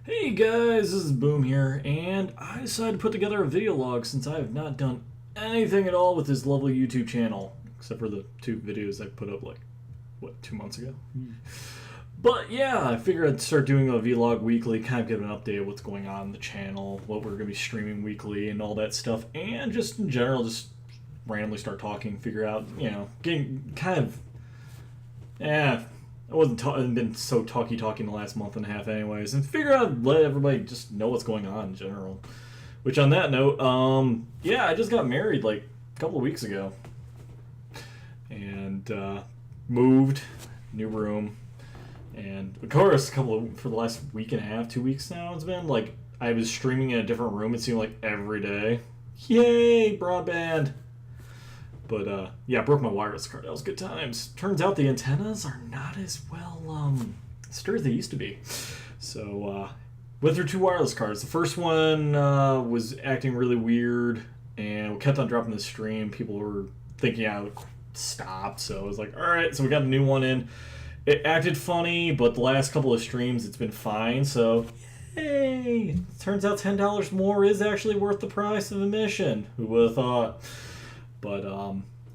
Hey guys, this is Boom here, and I decided to put together a video log since I have not done anything at all with this lovely YouTube channel, except for the two videos I put up like, 2 months ago? But yeah, I figured I'd start doing a vlog weekly, kind of give an update of what's going on in the channel, what we're going to be streaming weekly, and all that stuff, and just in general, just randomly start talking, figure out, getting kind of, I haven't been so talky in the last month and a half, anyways, and figure out let everybody just know what's going on in general. Which, on that note, yeah, I just got married like a couple of weeks ago, and moved, new room, and of course, for the last week and a half, 2 weeks now, it's been like I was streaming in a different room. It seemed like every day. Yay, broadband! But, yeah, I broke my wireless card. That was good times. Turns out the antennas are not as well, sturdy as they used to be. So, went through two wireless cards. The first one was acting really weird, and we kept on dropping the stream. People were thinking I would stop, so I was like, alright, so we got a new one in. It acted funny, but the last couple of streams, it's been fine, so yay! Turns out $10 more is actually worth the price of admission. Who would have thought? But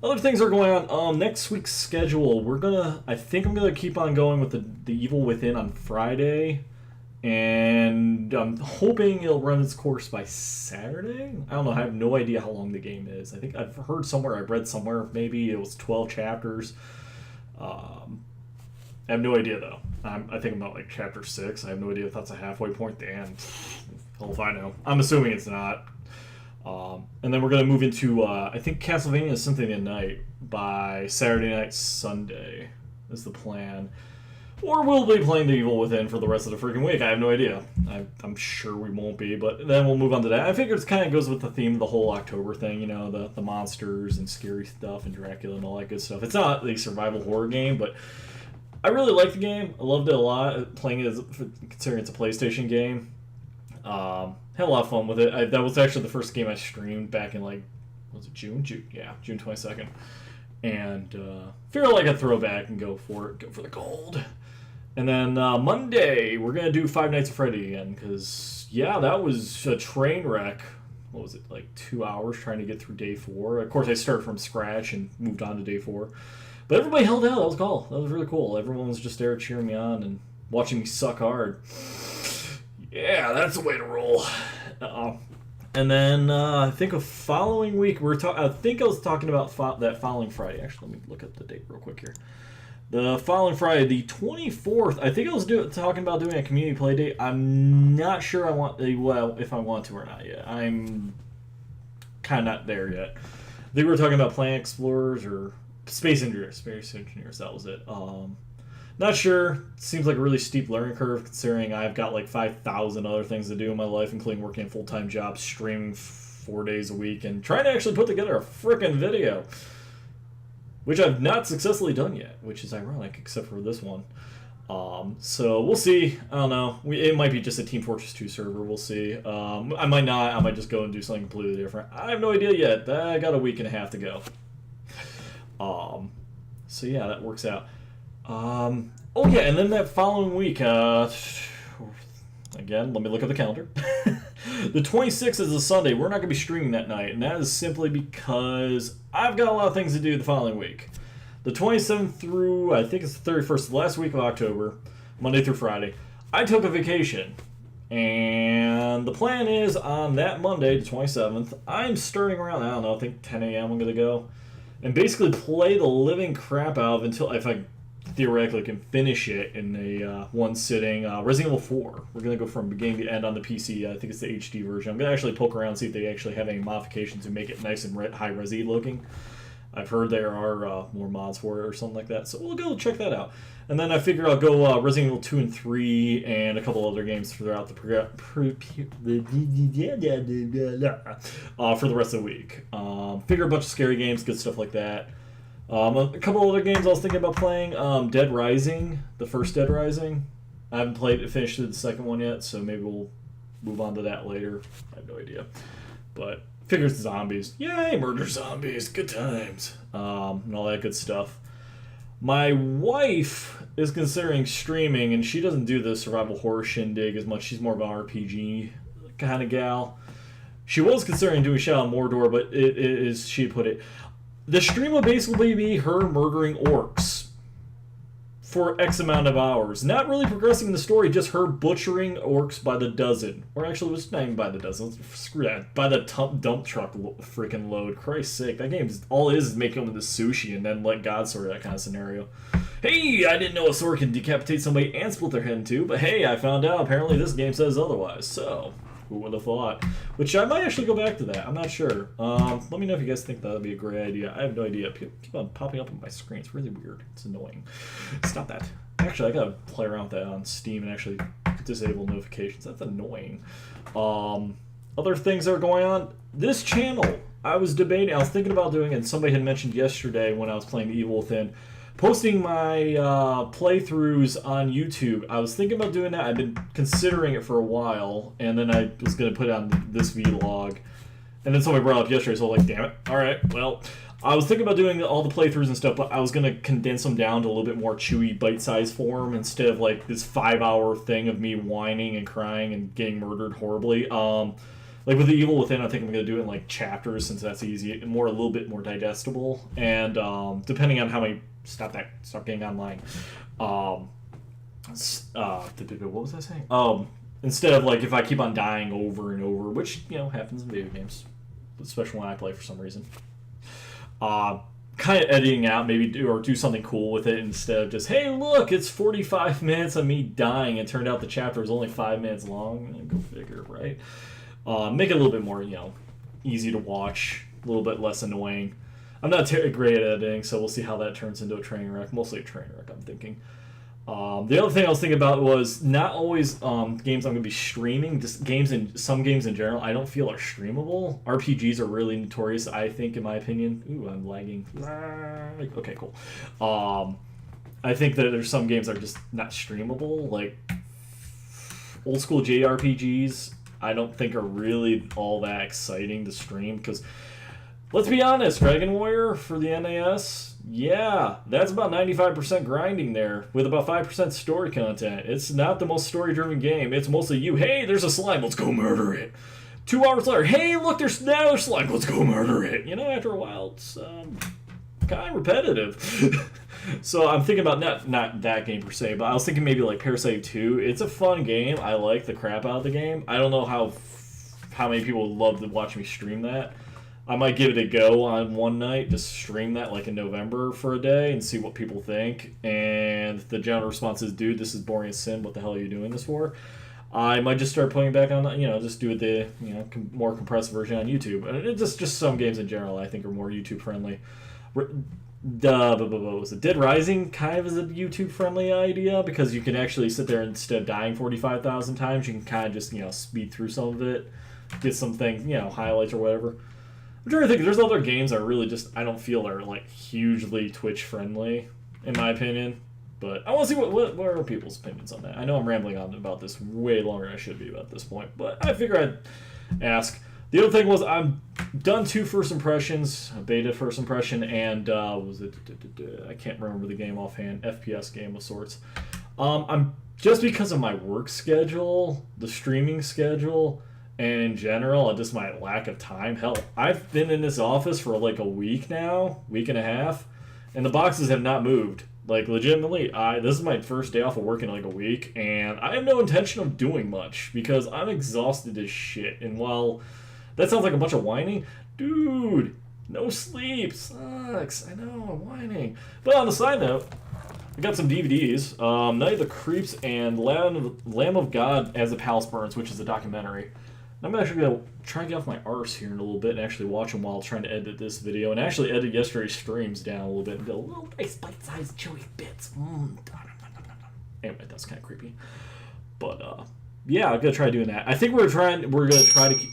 other things are going on. Next week's schedule, I think I'm gonna keep on going with the Evil Within on Friday, and I'm hoping it'll run its course by Saturday. I don't know. I have no idea how long the game is. I think I've heard somewhere, I read somewhere, maybe it was 12 chapters. I have no idea though. I think I'm about like chapter 6. I have no idea if that's a halfway point. Damn, hell if I know. I'm assuming it's not. And then we're going to move into, I think Castlevania Symphony of the Night by Saturday night, Sunday is the plan. Or we'll be playing The Evil Within for the rest of the freaking week. I have no idea. I'm sure we won't be, but then we'll move on to that. I figure it kind of goes with the theme of the whole October thing, the monsters and scary stuff and Dracula and all that good stuff. It's not a survival horror game, but I really like the game. I loved it a lot, playing it considering it's a PlayStation game. Had a lot of fun with it. That was actually the first game I streamed back in was it June? Yeah, June 22nd. And feel like I'd throw back and go for the gold. And then Monday, we're going to do Five Nights at Freddy again, because, yeah, that was a train wreck. What was it, 2 hours trying to get through day 4? Of course, I started from scratch and moved on to day 4. But everybody held out. That was cool. That was really cool. Everyone was just there cheering me on and watching me suck hard. Yeah, that's the way to roll. And then I think a following week I think I was talking about that following Friday. Actually, let me look up the date real quick here. The following Friday, the 24th. I think I was talking about doing a community play date. I'm not sure if I want to or not yet. I'm kind of not there yet. I think we were talking about Planet Explorers or Space Engineers. That was it. Not sure. Seems like a really steep learning curve considering I've got 5,000 other things to do in my life, including working a full-time job, streaming 4 days a week, and trying to actually put together a frickin' video. Which I've not successfully done yet, which is ironic, except for this one. So we'll see. I don't know. It might be just a Team Fortress 2 server. We'll see. I might not. I might just go and do something completely different. I have no idea yet. I got a week and a half to go. So yeah, that works out. Oh yeah, and then that following week, again, let me look at the calendar. The 26th is a Sunday. We're not going to be streaming that night, and that is simply because I've got a lot of things to do the following week. The 27th through, I think it's the 31st, the last week of October, Monday through Friday, I took a vacation. And the plan is on that Monday, the 27th, I'm starting around, I don't know, I think 10 a.m. I'm going to go, and basically play the living crap out of until, if I theoretically can finish it in a one sitting. Resident Evil 4. We're going to go from beginning to end on the PC. I think it's the HD version. I'm going to actually poke around and see if they actually have any modifications to make it nice and high resi looking. I've heard there are more mods for it or something like that, so we'll go check that out. And then I figure I'll go Resident Evil 2 and 3 and a couple other games throughout for the rest of the week. Figure a bunch of scary games, good stuff like that. A couple other games I was thinking about playing. Dead Rising, the first Dead Rising. I haven't finished the second one yet, so maybe we'll move on to that later. I have no idea. But figures zombies. Yay, murder zombies. Good times. And all that good stuff. My wife is considering streaming, and she doesn't do the survival horror shindig as much. She's more of an RPG kind of gal. She was considering doing Shadow of Mordor, but it is, she put it, the stream will basically be her murdering orcs for X amount of hours. Not really progressing the story, just her butchering orcs by the dozen. Or actually, it's not even by the dozen. Screw that. By the dump truck freaking load. Christ's sake. That game all it is making them into sushi and then let God sort of that kind of scenario. Hey, I didn't know a sword can decapitate somebody and split their head in two, but hey, I found out apparently this game says otherwise. So, who would have thought? Which I might actually go back to that. I'm not sure. Let me know if you guys think that would be a great idea. I have no idea. People keep on popping up on my screen. It's really weird. It's annoying. Stop that. Actually, I gotta play around with that on Steam and actually disable notifications. That's annoying. Other things that are going on. This channel, I was thinking about doing, and somebody had mentioned yesterday when I was playing Evil Within, posting my playthroughs on YouTube. I was thinking about doing that. I've been considering it for a while, and then I was going to put on this vlog. And then somebody brought it up yesterday, so I was like, damn it. All right, well, I was thinking about doing all the playthroughs and stuff, but I was going to condense them down to a little bit more chewy, bite-sized form instead of like this 5-hour thing of me whining and crying and getting murdered horribly. Like with the Evil Within, I think I'm going to do it in like chapters since that's easy, a little bit more digestible. And depending on how many... Stop getting online. What was I saying? Instead of like if I keep on dying over and over, which, happens in video games, especially when I play for some reason. Kind of editing out, maybe do something cool with it instead of just, hey, look, it's 45 minutes of me dying. It turned out the chapter was only 5 minutes long. Go figure, right? Make it a little bit more, easy to watch, a little bit less annoying. I'm not great at editing, so we'll see how that turns into a train wreck. Mostly a train wreck, I'm thinking. The other thing I was thinking about was not always games I'm going to be streaming. Just some games in general I don't feel are streamable. RPGs are really notorious, I think, in my opinion. Ooh, I'm lagging. Okay, cool. I think that there's some games that are just not streamable. Like, old school JRPGs, I don't think are really all that exciting to stream, because... Let's be honest, Dragon Warrior for the NES, yeah, that's about 95% grinding there, with about 5% story content. It's not the most story-driven game. It's mostly you, hey, there's a slime, let's go murder it. 2 hours later, hey, look, there's another slime, let's go murder it. After a while, it's kind of repetitive. So I'm thinking about not that game per se, but I was thinking maybe like Parasite 2. It's a fun game. I like the crap out of the game. I don't know how many people would love to watch me stream that. I might give it a go on one night, just stream that like in November for a day and see what people think. And the general response is, dude, this is boring as sin. What the hell are you doing this for? I might just start putting it back on, just do the, more compressed version on YouTube. And it just some games in general I think are more YouTube friendly. What was it? Dead Rising kind of is a YouTube friendly idea because you can actually sit there instead of dying 45,000 times, you can kind of just, speed through some of it, get some things, highlights or whatever. I'm trying to think. There's other games that really just I don't feel are like hugely Twitch friendly, in my opinion. But I want to see what are people's opinions on that. I know I'm rambling on about this way longer than I should be about this point, but I figure I'd ask. The other thing was I'm done 2 first impressions, a beta first impression, and was it? I can't remember the game offhand. FPS game of sorts. I'm just because of my work schedule, the streaming schedule. And in general, just my lack of time. Hell, I've been in this office for like a week now, week and a half, and the boxes have not moved. Like, legitimately, this is my first day off of work in like a week, and I have no intention of doing much because I'm exhausted as shit. And while that sounds like a bunch of whining, dude, no sleep sucks. I know, I'm whining. But on the side note, I got some DVDs, Night of the Creeps and Lamb of God as the Palace Burns, which is a documentary. I'm actually going to try to get off my arse here in a little bit and actually watch them while trying to edit this video. And actually edit yesterday's streams down a little bit and get a little nice bite-sized chewy bits. Anyway, that's kind of creepy. But, yeah, I'm going to try doing that. I think we're going to try to keep...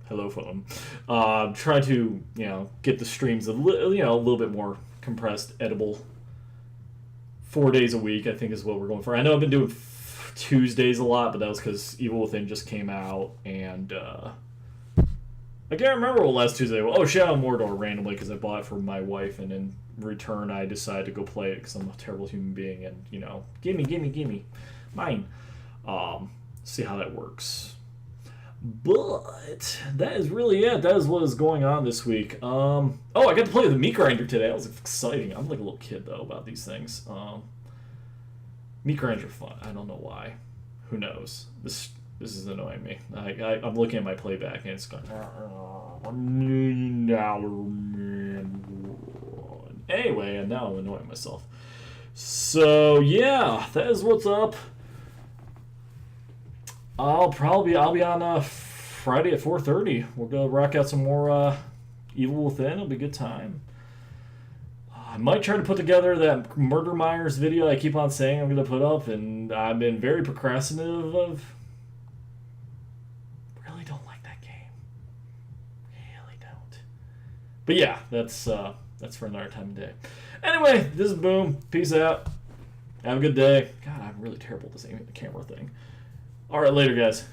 Hello, phone. Try to, get the streams a little bit more compressed, edible. 4 days a week, I think, is what we're going for. I know I've been doing Tuesdays a lot, but that was because Evil Within just came out, and I can't remember what last Tuesday was. Oh, Shadow of Mordor randomly because I bought it for my wife, and in return I decided to go play it because I'm a terrible human being, and gimme, mine. See how that works. But that is really it. That is what is going on this week. I got to play with the meat grinder today. That was exciting. I'm like a little kid though about these things. Meat grinders are fun. I don't know why. Who knows? This is annoying me. I'm looking at my playback and it's going $1 million man. Anyway, and now I'm annoying myself. So yeah, that is what's up. I'll be on Friday at 4:30. We'll go rock out some more Evil Within. It'll be a good time. I might try to put together that Murder Myers video I keep on saying I'm going to put up, and I've been very procrastinative of. Really don't like that game. Really don't. But yeah, that's for another time of day. Anyway, this is Boom. Peace out. Have a good day. God, I'm really terrible at this camera thing. All right, later, guys.